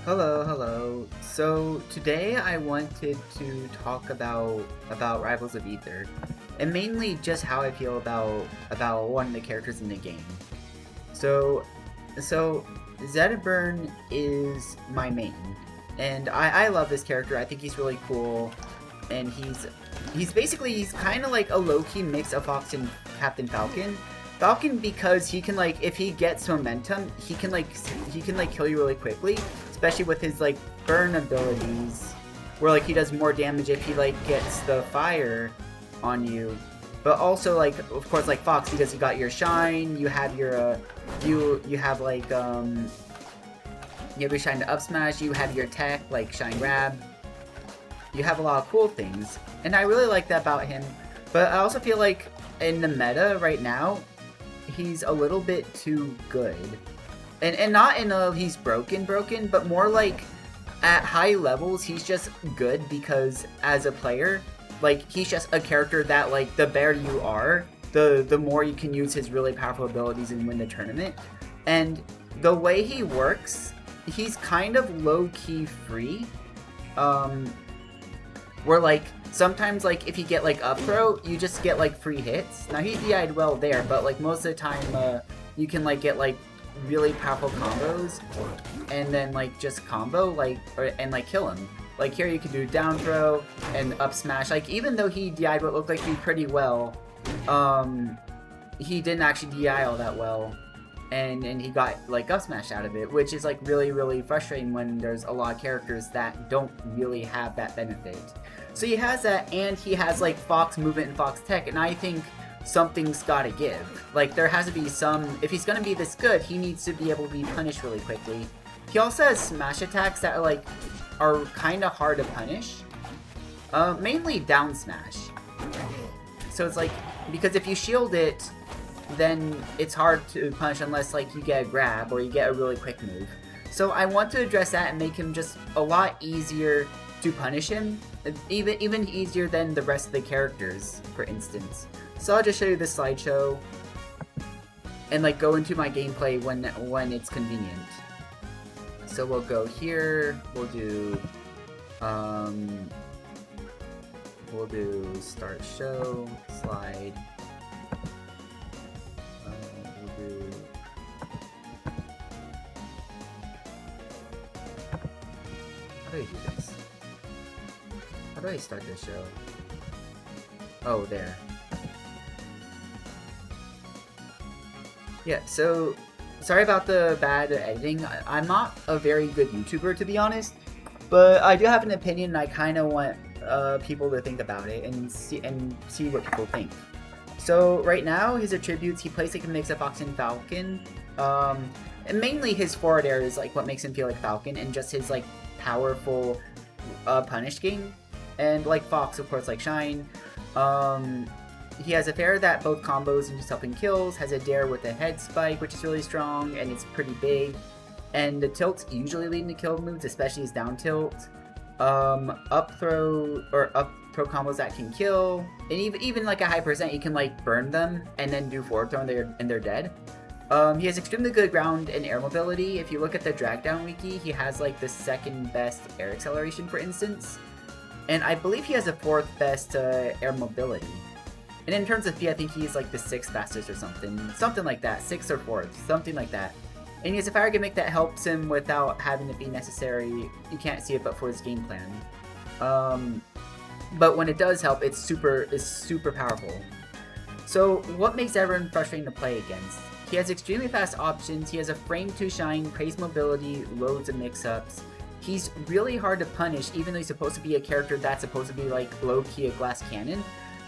Hello. So today I wanted to talk about Rivals of Ether, and mainly just how I feel about one of the characters in the game. So so Zetterburn is my main, and I love this character. I think he's really cool, and he's kind of like a low-key mix of Fox and Captain Falcon. Falcon because he can like if he gets momentum, he can kill you really quickly, especially with his like burn abilities, where like he does more damage if he like gets the fire on you. But also like of course like Fox because you got your shine, you have your you have like you have your shine to up smash, you have your tech like shine grab. You have a lot of cool things, and I really like that about him. But I also feel like in the meta right now, he's a little bit too good. And not in a he's broken, but more like at high levels, he's just good because as a player, like he's just a character that like the better you are, the more you can use his really powerful abilities and win the tournament. And the way he works, he's kind of low-key free. Where like sometimes like if you get like up throw, you just get like free hits. Now he DI'd well there, but like most of the time you can like get like really powerful combos and then like just combo and like kill him. Like here you can do down throw and up smash. Like even though he DI'd what looked like he pretty well, he didn't actually DI all that well. And he got like up smash out of it, which is like really frustrating when there's a lot of characters that don't really have that benefit. So he has that, and he has like Fox movement and Fox tech, and I think something's gotta give. Like there has to be some, if he's gonna be this good, he needs to be able to be punished really quickly. He also has smash attacks that are kind of hard to punish. Mainly down smash. So it's like, because if you shield it, then it's hard to punish unless like you get a grab or you get a really quick move. So I want to address that and make him just a lot easier to punish him, even easier than the rest of the characters, for instance. So I'll just show you this slideshow and like go into my gameplay when it's convenient. So we'll go here, we'll do start show, slide. How do I do this? How do I start this show? Oh, there. Yeah, so sorry about the bad editing. I'm not a very good YouTuber, to be honest, but I do have an opinion and I kind of want people to think about it and see what people think. So right now, his attributes, he plays like a mix of Fox and Falcon. And mainly his forward air is like what makes him feel like Falcon, and just his like powerful punish game. And like Fox, of course, like Shine. He has a fair that both combos and just helping kills, has a dare with a head spike, which is really strong, and it's pretty big. And the tilts usually lead to kill moves, especially his down tilt. Up throw combos that can kill, and even like a high percent, you can like burn them and then do forward throw and they're dead. He has extremely good ground and air mobility. If you look at the drag down wiki, he has like the second best air acceleration, for instance, and I believe he has the fourth best air mobility. And in terms of speed, I think he's like the sixth fastest or something like that, sixth or fourth, something like that. And he has a fire gimmick that helps him without having it be necessary. You can't see it, but for his game plan. But when it does help, it's super powerful. So what makes everyone frustrating to play against? He has extremely fast options. He has a frame to shine, praise mobility, loads of mix-ups. He's really hard to punish, even though he's supposed to be a character that's supposed to be like low-key a glass cannon.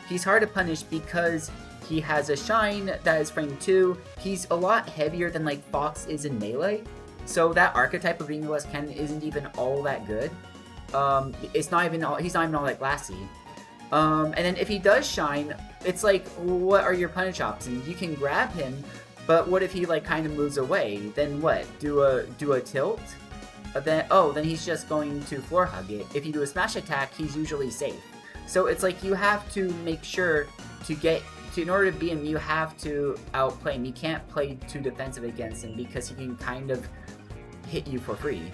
He's hard to punish because he has a shine that is frame 2. He's a lot heavier than like Fox is in melee. So that archetype of being a glass cannon isn't even all that good. He's not even all that glassy. And then if he does shine, it's like, what are your punish options? You can grab him, but what if he like kind of moves away? Then what? Do a tilt? Then he's just going to floor hug it. If you do a smash attack, he's usually safe. So it's like you have to make sure in order to beat him, you have to outplay him. You can't play too defensive against him because he can kind of hit you for free.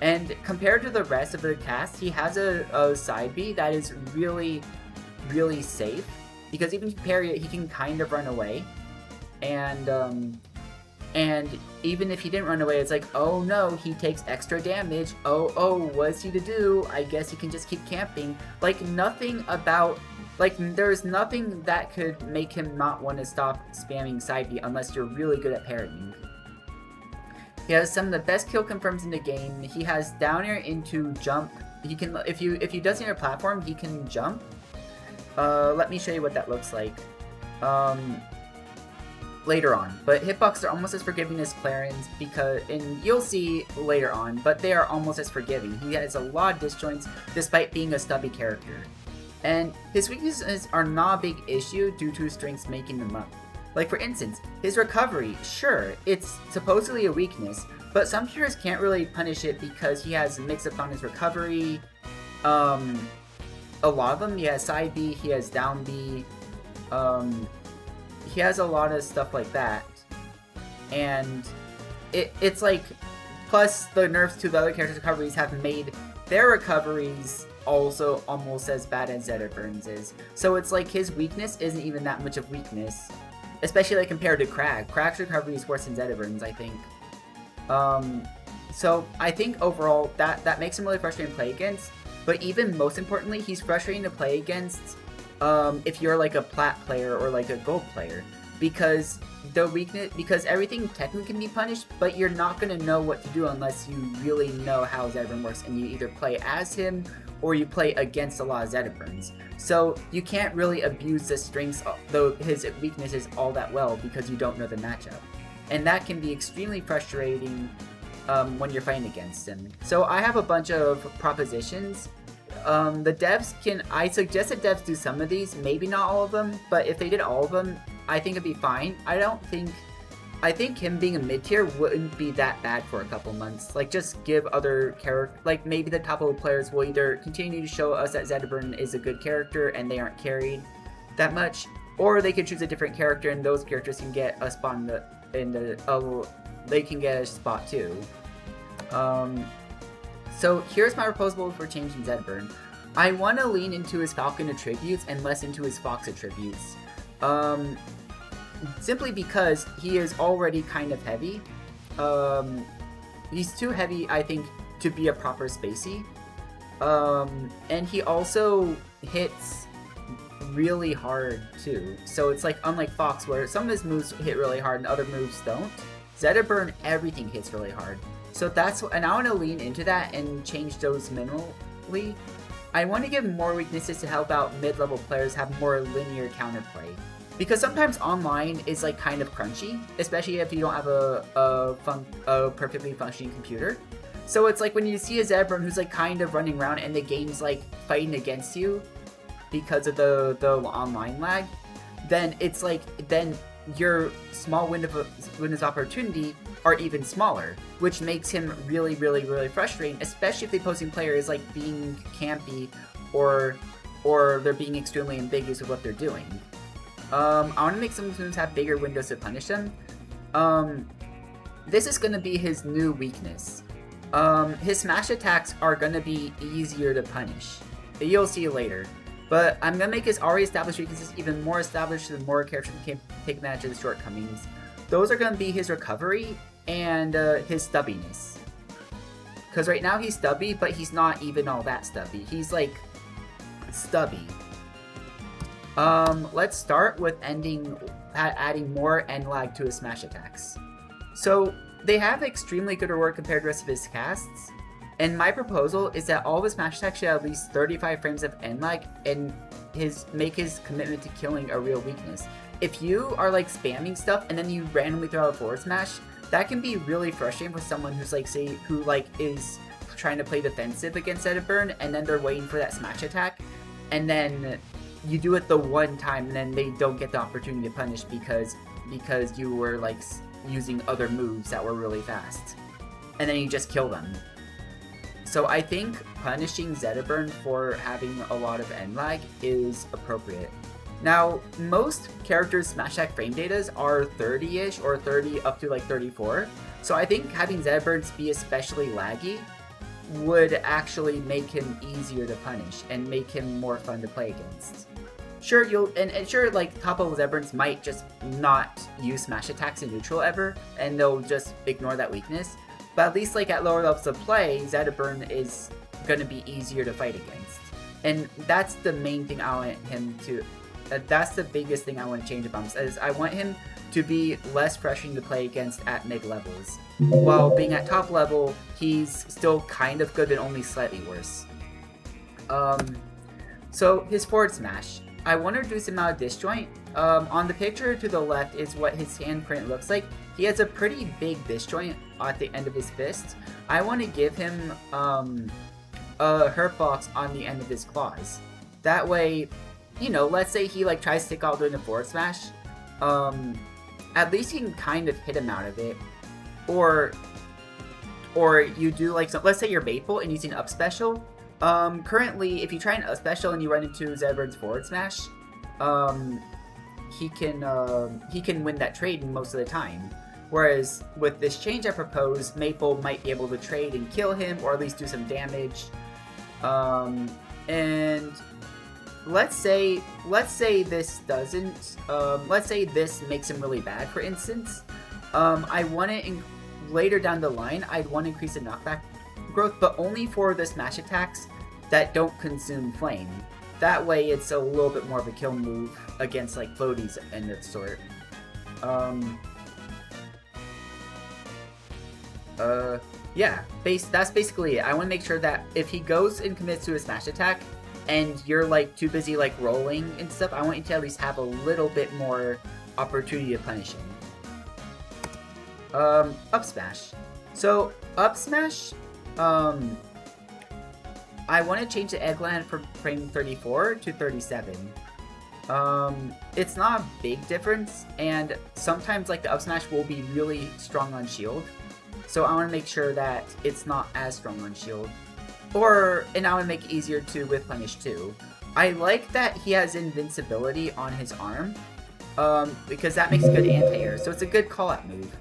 And compared to the rest of the cast, he has a side B that is really, really safe. Because even if you parry it, he can kind of run away. And even if he didn't run away, it's like, oh no, he takes extra damage. Oh, what's he to do? I guess he can just keep camping. Like, nothing about... Like, there's nothing that could make him not want to stop spamming side B unless you're really good at parrying. He has some of the best kill confirms in the game. He has down air into jump. He can, if you does near a platform, he can jump. Let me show you what that looks like. Later on, but hitboxes are almost as forgiving as Claren's and you'll see later on, but they are almost as forgiving. He has a lot of disjoints despite being a stubby character. And his weaknesses are not a big issue due to his strengths making them up. Like for instance, his recovery, sure, it's supposedly a weakness, but some players can't really punish it because he has mix-up on his recovery. A lot of them, he has side B, he has down B, he has a lot of stuff like that. And it's like, plus the nerfs to the other characters' recoveries have made their recoveries also almost as bad as Zetterburn's is. So it's like his weakness isn't even that much of weakness. Especially like compared to Crag. Crag's recovery is worse than Zetterburn's, I think. So I think overall that makes him really frustrating to play against. But even most importantly, he's frustrating to play against if you're like a plat player or like a gold player. Because everything technically can be punished, but you're not going to know what to do unless you really know how Zetterburn works and you either play as him or you play against a lot of Zetterburns. So you can't really abuse the strengths, though his weaknesses all that well because you don't know the matchup. And that can be extremely frustrating when you're fighting against him. So I have a bunch of propositions. I suggest that devs do some of these, maybe not all of them, but if they did all of them, I think it'd be fine. I think him being a mid-tier wouldn't be that bad for a couple months. Like, just give other characters, like, maybe the top level players will either continue to show us that Zetterburn is a good character and they aren't carried that much, or they could choose a different character and those characters can get a spot they can get a spot too. So here's my proposal for changing Zetterburn. I want to lean into his Falcon attributes and less into his Fox attributes. Simply because he is already kind of heavy. He's too heavy, I think, to be a proper spacey. And he also hits really hard too. So it's like unlike Fox, where some of his moves hit really hard and other moves don't. Zetterburn, everything hits really hard. So and I want to lean into that and change those minimally. I want to give more weaknesses to help out mid-level players have more linear counterplay. Because sometimes online is like kind of crunchy, especially if you don't have a perfectly functioning computer. So it's like when you see a Zetterburn who's like kind of running around and the game's like fighting against you because of the online lag, then it's like, then your small windows of opportunity are even smaller, which makes him really, really, really frustrating, especially if the opposing player is like being campy or they're being extremely ambiguous with what they're doing. I want to make some moves have bigger windows to punish them. This is going to be his new weakness. His smash attacks are going to be easier to punish. You'll see later. But I'm going to make his already established weaknesses even more established so the more characters can take advantage of the shortcomings. Those are going to be his recovery and his stubbiness. Because right now he's stubby, but he's not even all that stubby. He's like stubby. Let's start with adding more end lag to his smash attacks. So they have extremely good reward compared to the rest of his casts. And my proposal is that all of his smash attacks should have at least 35 frames of end lag and make his commitment to killing a real weakness. If you are like spamming stuff and then you randomly throw out a forward smash, that can be really frustrating for someone who's like, who is trying to play defensive against Zetterburn and then they're waiting for that smash attack and then you do it the one time and then they don't get the opportunity to punish because you were like using other moves that were really fast. And then you just kill them. So I think punishing Zetterburn for having a lot of end lag is appropriate. Now, most characters' smash attack frame datas are 30-ish or 30 up to like 34. So I think having Zetterburn's be especially laggy would actually make him easier to punish and make him more fun to play against. Sure, sure, like, top level Zetterburns might just not use smash attacks in neutral ever, and they'll just ignore that weakness. But at least, like, at lower levels of play, Zetterburn is gonna be easier to fight against. And that's the main thing I want him to... that's the biggest thing I want to change about him, is I want him to be less frustrating to play against at mid levels. While being at top level, he's still kind of good, but only slightly worse. So, his forward smash. I want to reduce the amount of disjoint. On the picture to the left is what his handprint looks like. He has a pretty big disjoint at the end of his fist. I want to give him a hurt box on the end of his claws. That way, you know, let's say he like tries to stick out doing a forward smash. At least he can kind of hit him out of it. Or you do like, let's say you're Maple and using up special. Currently, if you try an up special and you run into Zetterburn's forward smash, he can win that trade most of the time. Whereas with this change I propose, Maple might be able to trade and kill him, or at least do some damage. And let's say this doesn't. Let's say this makes him really bad, for instance. I want to later down the line, I'd want to increase the knockback growth, but only for the smash attacks that don't consume flame. That way, it's a little bit more of a kill move against like floaties and that sort. Yeah, that's basically it. I want to make sure that if he goes and commits to a smash attack, and you're like too busy like rolling and stuff, I want you to at least have a little bit more opportunity to punish him. Up smash. So up smash, I want to change the eggland from frame 34 to 37. It's not a big difference, and sometimes like the up smash will be really strong on shield. So I want to make sure that it's not as strong on shield. And I want to make it easier to with punish too. I like that he has invincibility on his arm, because that makes good anti-air, so it's a good call-out move.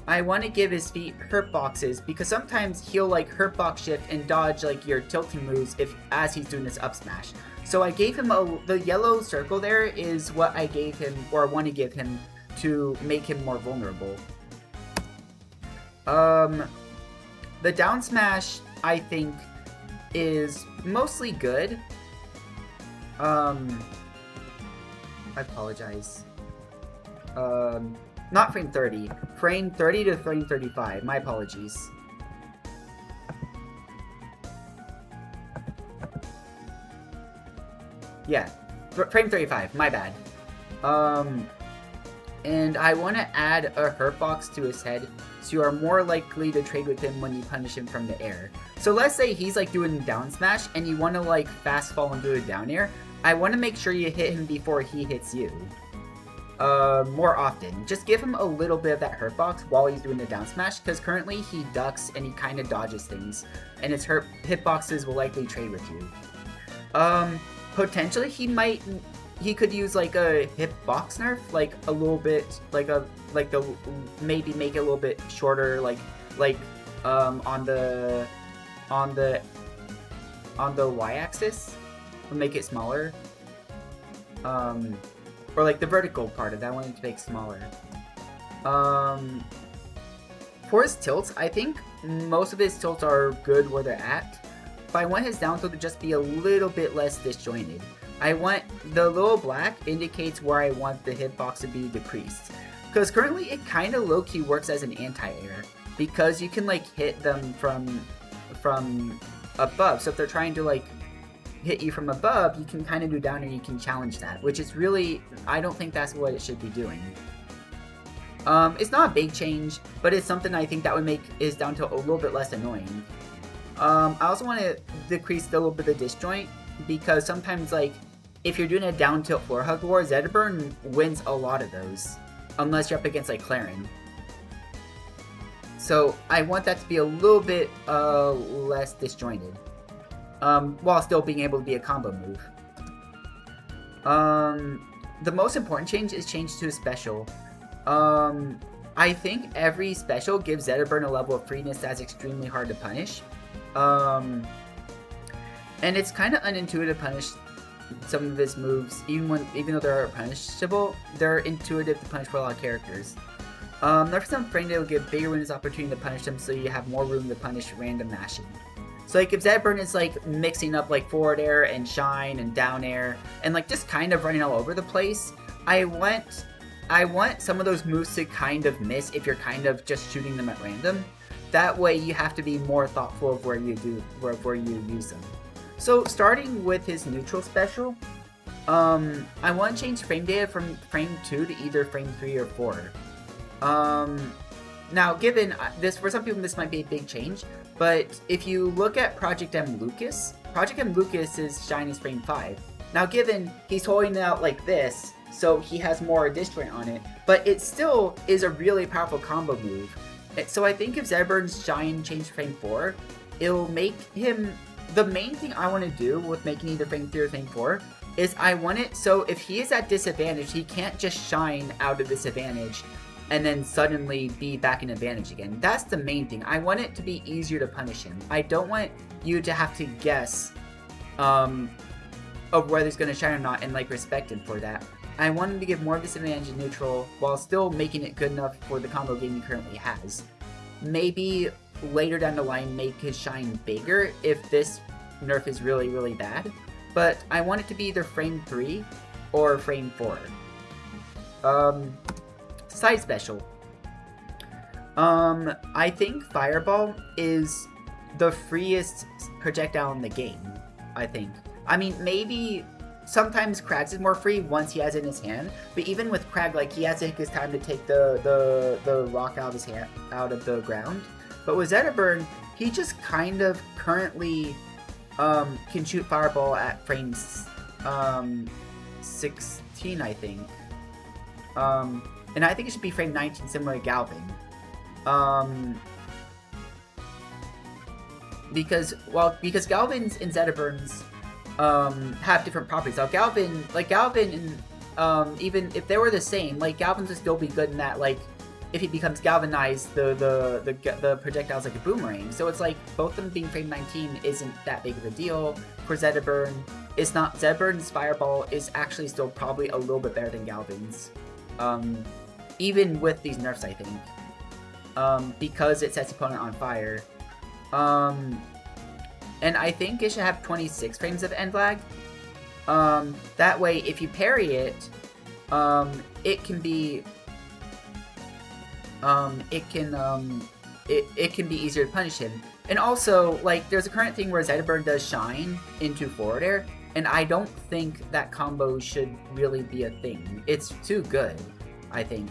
I want to give his feet hurt boxes, because sometimes he'll like hurt box shift and dodge like your tilting moves as he's doing this up smash. So I gave him the yellow circle there is what I gave him, or want to give him, to make him more vulnerable. The down smash, I think, is mostly good. I apologize. Not frame 30. Frame 30 to frame 35. My apologies. Yeah, frame 35. My bad. And I want to add a hurt box to his head, so you are more likely to trade with him when you punish him from the air. So let's say he's like doing down smash, and you want to like fast fall and do a down air. I want to make sure you hit him before he hits you. More often. Just give him a little bit of that hurt box while he's doing the down smash, because currently he ducks and he kind of dodges things, and his hitboxes will likely trade with you. Potentially he could use like a hitbox nerf, like a little bit, maybe make it a little bit shorter, on the y-axis, or make it smaller. Or like the vertical part of that, I wanted to make smaller. For his tilts, I think most of his tilts are good where they're at. But I want his down tilt to just be a little bit less disjointed. I want the little black indicates where I want the hitbox to be decreased. Because currently it kind of low-key works as an anti-air. Because you can like hit them from above. So if they're trying to like hit you from above, you can kind of do down and you can challenge that, which is really, I don't think that's what it should be doing. It's not a big change, but it's something I think that would make his down tilt a little bit less annoying. I also want to decrease a little bit of disjoint, because sometimes like if you're doing a down tilt floor hug war, Zetterburn wins a lot of those, unless you're up against like Clarin. So I want that to be a little bit less disjointed. While still being able to be a combo move. The most important change is change to a special. I think every special gives Zetterburn a level of freeness that's extremely hard to punish. Um, and it's kind of unintuitive to punish some of his moves, even though they're punishable, they're intuitive to punish for a lot of characters. Nerf some frame data will give bigger windows opportunity to punish them, so you have more room to punish random mashing. So like if Zetterburn is like mixing up like forward air and shine and down air and like just kind of running all over the place, I want some of those moves to kind of miss if you're kind of just shooting them at random. That way you have to be more thoughtful of where you use them. So starting with his neutral special, I want to change frame data from frame 2 to either frame 3 or 4. Now given this, for some people this might be a big change, but if you look at Project M Lucas is shine is frame 5. Now given he's holding it out like this, so he has more addition on it, but it still is a really powerful combo move. So I think if Zetterburn's shine changed frame 4, it'll make him... The main thing I want to do with making either frame 3 or frame 4 is I want it so if he is at disadvantage, he can't just shine out of disadvantage and then suddenly be back in advantage again. That's the main thing. I want it to be easier to punish him. I don't want you to have to guess of whether he's going to shine or not and like respect him for that. I want him to give more disadvantage in neutral while still making it good enough for the combo game he currently has. Maybe later down the line make his shine bigger if this nerf is really, really bad. But I want it to be either frame 3 or frame 4. Side special. I think Fireball is the freest projectile in the game, I think. I mean, maybe sometimes Krag's is more free once he has it in his hand, but even with Krag, like, he has to take his time to take the rock out of his hand, out of the ground. But with Zetterburn, he just kind of currently can shoot Fireball at frames 16, I think. And I think it should be frame 19, similar to Galvin. Because Galvin's and Zetterburn's have different properties. Now Galvin and even if they were the same, like Galvin's would still be good in that, like, if he becomes galvanized, the projectile's like a boomerang. So it's like both of them being frame 19 isn't that big of a deal. For Zetterburn, it's not. Zetterburn's Fireball is actually still probably a little bit better than Galvin's. Even with these nerfs, I think. Because it sets the opponent on fire. And I think it should have 26 frames of end lag. That way, if you parry it, it can be... it can be easier to punish him. And also, like, there's a current thing where Zetterburn does shine into forward air, and I don't think that combo should really be a thing. It's too good, I think.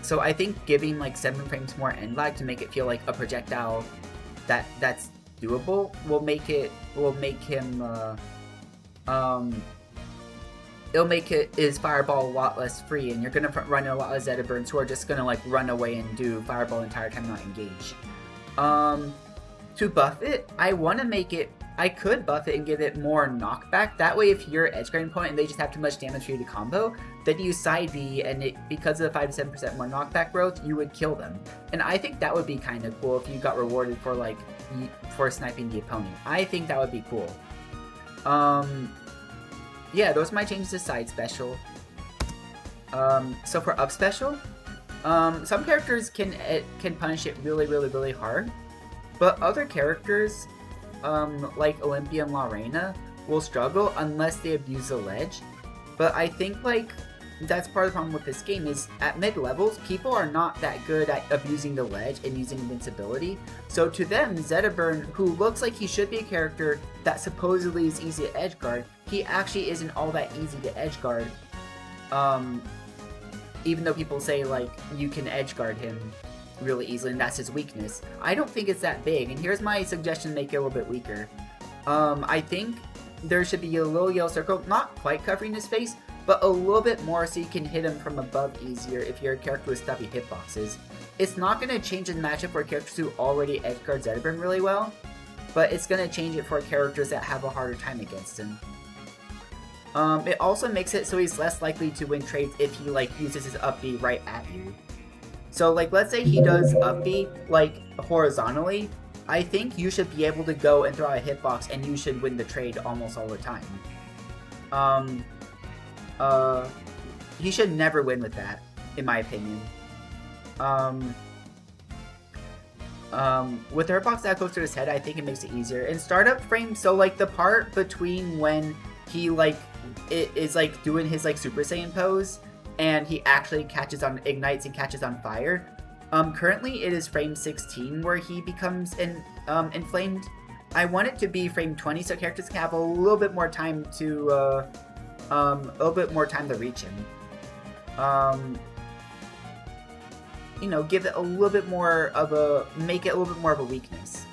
So I think giving like 7 frames more end lag to make it feel like a projectile that's doable will make him it'll make his Fireball a lot less free, and you're gonna run a lot of Zetterburns who are just gonna like run away and do Fireball the entire time, not engage. To buff it, I could buff it and give it more knockback. That way, if you're edge guarding opponent and they just have too much damage for you to combo, then you use side B, and because of the 5 to 7% more knockback growth, you would kill them. And I think that would be kind of cool if you got rewarded for like for sniping the opponent. I think that would be cool. Yeah, those are my changes to side special. So for up special, some characters can punish it really, really, really hard, but other characters, like Olympia and Lorena, will struggle unless they abuse the ledge. But I think like that's part of the problem with this game is at mid levels, people are not that good at abusing the ledge and using invincibility. So to them, Zetterburn, who looks like he should be a character that supposedly is easy to edgeguard, he actually isn't all that easy to edgeguard. Even though people say like you can edgeguard him really easily and that's his weakness, I don't think it's that big. And here's my suggestion to make it a little bit weaker. I think there should be a little yellow circle, not quite covering his face, but a little bit more so you can hit him from above easier if you're a character with stubby hitboxes. It's not going to change the matchup for characters who already edgeguard Zetterburn really well, but it's going to change it for characters that have a harder time against him. It also makes it so he's less likely to win trades if he like uses his up B right at you. So like, let's say he does up B like horizontally, I think you should be able to go and throw out a hitbox and you should win the trade almost all the time. He should never win with that, in my opinion. With the hitbox that goes to his head, I think it makes it easier. In startup frame, so like the part between when he like is like doing his like Super Saiyan pose and he actually ignites and catches on fire. Currently it is frame 16 where he becomes inflamed. I want it to be frame 20 so characters can have a little bit more time to reach him. You know, give it a little bit more of make it a little bit more of a weakness.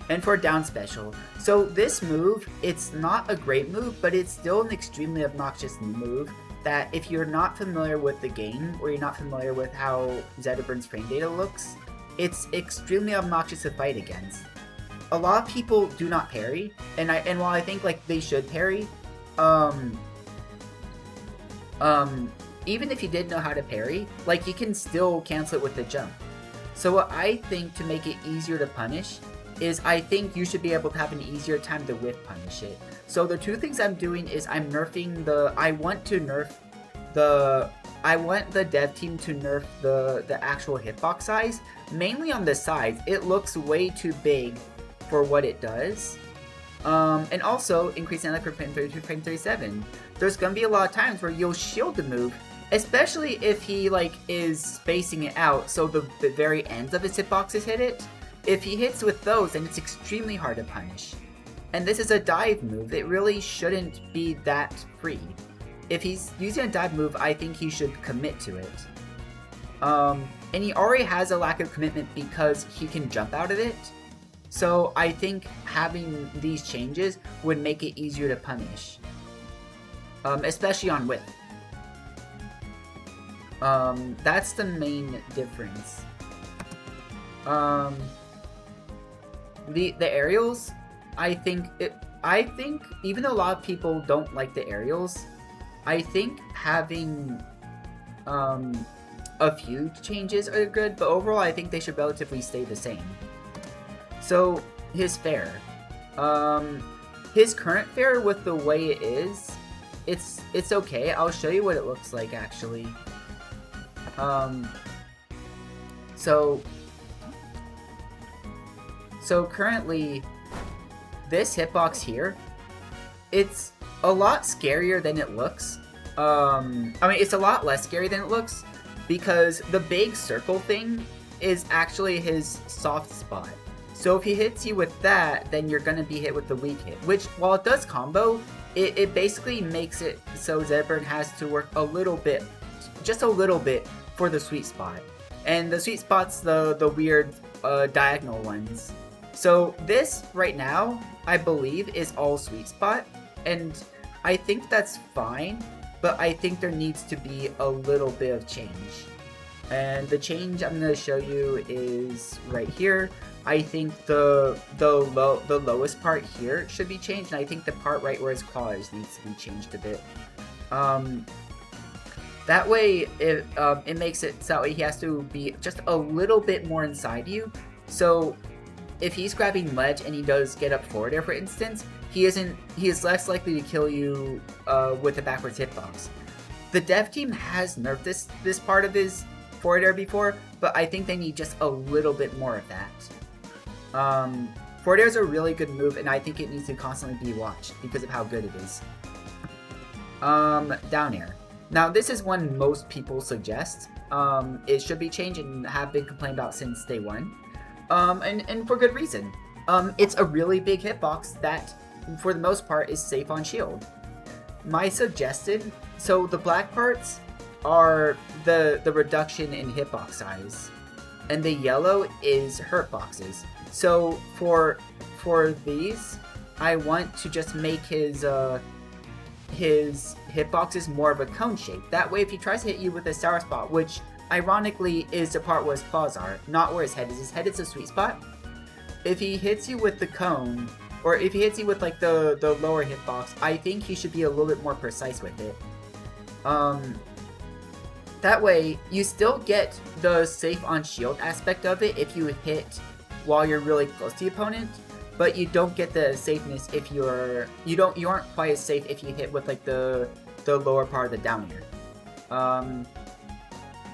And for down special, so this move, it's not a great move, but it's still an extremely obnoxious move that if you're not familiar with the game, or you're not familiar with how Zetterburn's frame data looks, it's extremely obnoxious to fight against. A lot of people do not parry, and while I think like they should parry, even if you did know how to parry, like you can still cancel it with the jump. So what I think to make it easier to punish is I think you should be able to have an easier time to whiff punish it. So the two things I'm doing is I'm nerfing I want the dev team to nerf the actual hitbox size, mainly on the sides. It looks way too big for what it does. And also increasing that from frame 32 to frame 37. There's gonna be a lot of times where you'll shield the move, especially if he like is spacing it out so the very ends of his hitboxes hit it. If he hits with those, then it's extremely hard to punish. And this is a dive move. It really shouldn't be that free. If he's using a dive move, I think he should commit to it. And he already has a lack of commitment because he can jump out of it. So I think having these changes would make it easier to punish. Especially on width. That's the main difference. The aerials, I think even though a lot of people don't like the aerials, I think having a few changes are good, but overall I think they should relatively stay the same. So his fair, his current fair with the way it is, it's okay. I'll show you what it looks like actually. So currently, this hitbox here, it's a lot scarier than it looks. I mean, it's a lot less scary than it looks because the big circle thing is actually his soft spot. So if he hits you with that, then you're gonna be hit with the weak hit, which while it does combo, it basically makes it so Zetterburn has to work a little bit, just a little bit for the sweet spot. And the sweet spot's the weird diagonal ones. So this right now, I believe, is all sweet spot, and I think that's fine, but I think there needs to be a little bit of change. And the change I'm going to show you is right here. I think the lowest part here should be changed, and I think the part right where his claws needs to be changed a bit. That way, it makes it so he has to be just a little bit more inside you. So if he's grabbing ledge and he does get up forward air, for instance, he is less likely to kill you with a backwards hitbox. The dev team has nerfed this part of his forward air before, but I think they need just a little bit more of that. Forward air is a really good move, and I think it needs to constantly be watched because of how good it is. Down air. Now this is one most people suggest. It should be changed and have been complained about since day one. And for good reason. It's a really big hitbox that, for the most part, is safe on shield. My suggested, so the black parts are the reduction in hitbox size, and the yellow is hurt boxes. So for these, I want to just make his hitboxes more of a cone shape. That way, if he tries to hit you with a sour spot, which ironically is the part where his claws are, not where his head is. His head is a sweet spot. If he hits you with the cone, or if he hits you with like the lower hitbox, I think he should be a little bit more precise with it. That way, you still get the safe on shield aspect of it if you hit while you're really close to the opponent, but you don't get the safeness if you aren't quite as safe if you hit with like the lower part of the down air.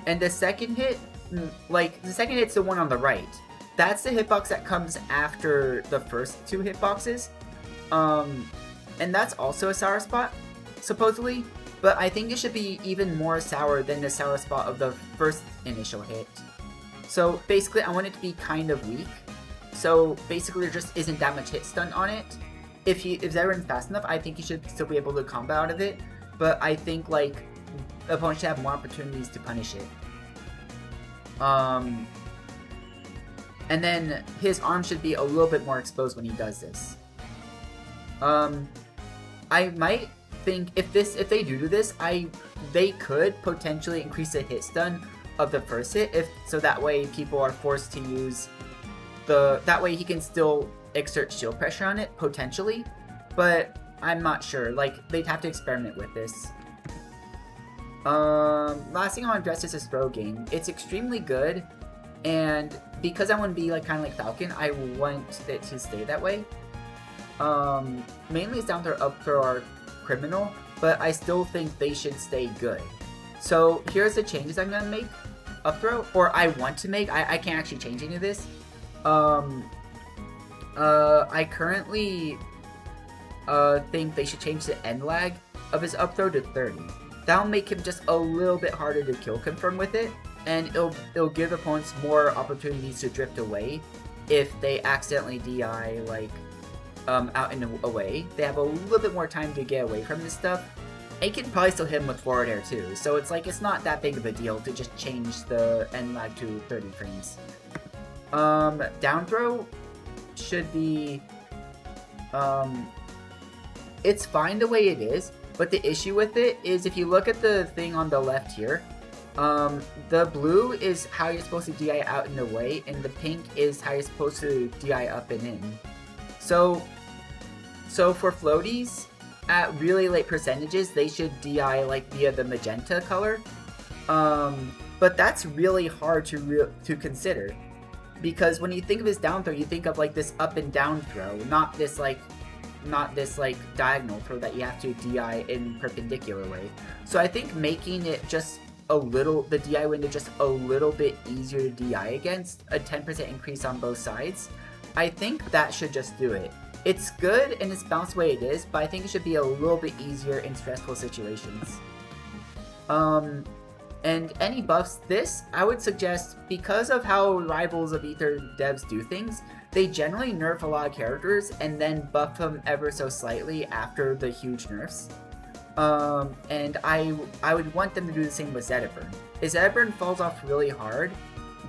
And the second hit, hit's the one on the right. That's the hitbox that comes after the first two hitboxes. And that's also a sour spot, supposedly. But I think it should be even more sour than the sour spot of the first initial hit. So basically, I want it to be kind of weak. So basically, there just isn't that much hit stun on it. If Zetterburn fast enough, I think you should still be able to combo out of it. But I think like the opponent should have more opportunities to punish it. And then his arm should be a little bit more exposed when he does this. I might think if they do this, they could potentially increase the hit stun of the first hit, so that way people are forced to use that way he can still exert shield pressure on it potentially, but I'm not sure. Like, they'd have to experiment with this. Last thing I want to address is his throw game. It's extremely good, and because I want to be like kind of like Falcon, I want it to stay that way. Mainly his down throw, up throw are criminal, but I still think they should stay good. So here's the changes I'm gonna make. Up throw, or I want to make. I can't actually change any of this. I currently think they should change the end lag of his up throw to 30. That'll make him just a little bit harder to kill confirm with it, and it'll give opponents more opportunities to drift away if they accidentally DI like out and away. They have a little bit more time to get away from this stuff. And you can probably still hit him with forward air too, so it's like it's not that big of a deal to just change the end lag to 30 frames. Down throw should be it's fine the way it is, but the issue with it is if you look at the thing on the left here, the blue is how you're supposed to DI out and away, and the pink is how you're supposed to DI up and in. So for floaties, at really late percentages, they should DI like via the magenta color. But that's really hard to consider, because when you think of his down throw, you think of like this up and down throw, not this diagonal throw that you have to DI in perpendicular way. So I think making it just the DI window just a little bit easier to DI against, a 10% increase on both sides, I think that should just do it. It's good and it's balanced the way it is, but I think it should be a little bit easier in stressful situations. And any buffs, this, I would suggest, because of how Rivals of Aether devs do things, they generally nerf a lot of characters and then buff them ever so slightly after the huge nerfs. And I would want them to do the same with Zetterburn. If Zetterburn falls off really hard,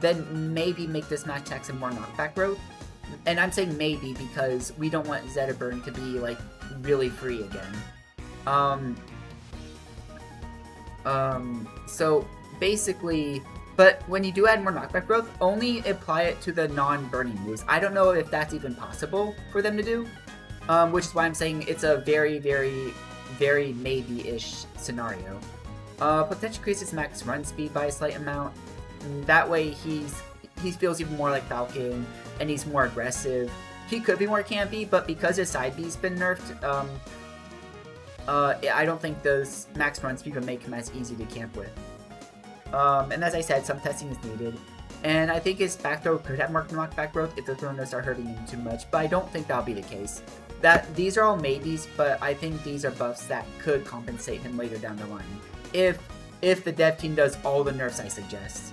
then maybe make this match attack some more knockback growth. And I'm saying maybe because we don't want Zetterburn to be like really free again. So basically, but when you do add more knockback growth, only apply it to the non-burning moves. I don't know if that's even possible for them to do, which is why I'm saying it's a very, very, very maybe-ish scenario. Potentially increases max run speed by a slight amount. That way he feels even more like Falcon, and he's more aggressive. He could be more campy, but because his side B's been nerfed, I don't think those max run speed would make him as easy to camp with. And as I said, some testing is needed. And I think his back throw could have more knockback growth if the throws are hurting him too much, but I don't think that'll be the case. These are all maybes, but I think these are buffs that could compensate him later down the line, if the dev team does all the nerfs I suggest.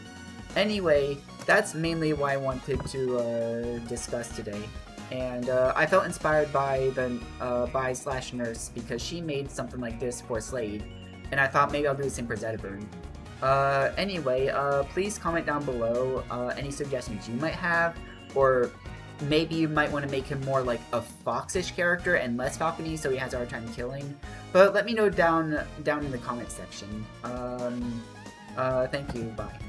Anyway, that's mainly why I wanted to discuss today. And I felt inspired by /Nurse because she made something like this for Slade, and I thought maybe I'll do the same for Zetterburn. Anyway, please comment down below any suggestions you might have, or maybe you might want to make him more like a Foxish character and less Falcony so he has a hard time killing. But let me know down in the comment section. Thank you, bye.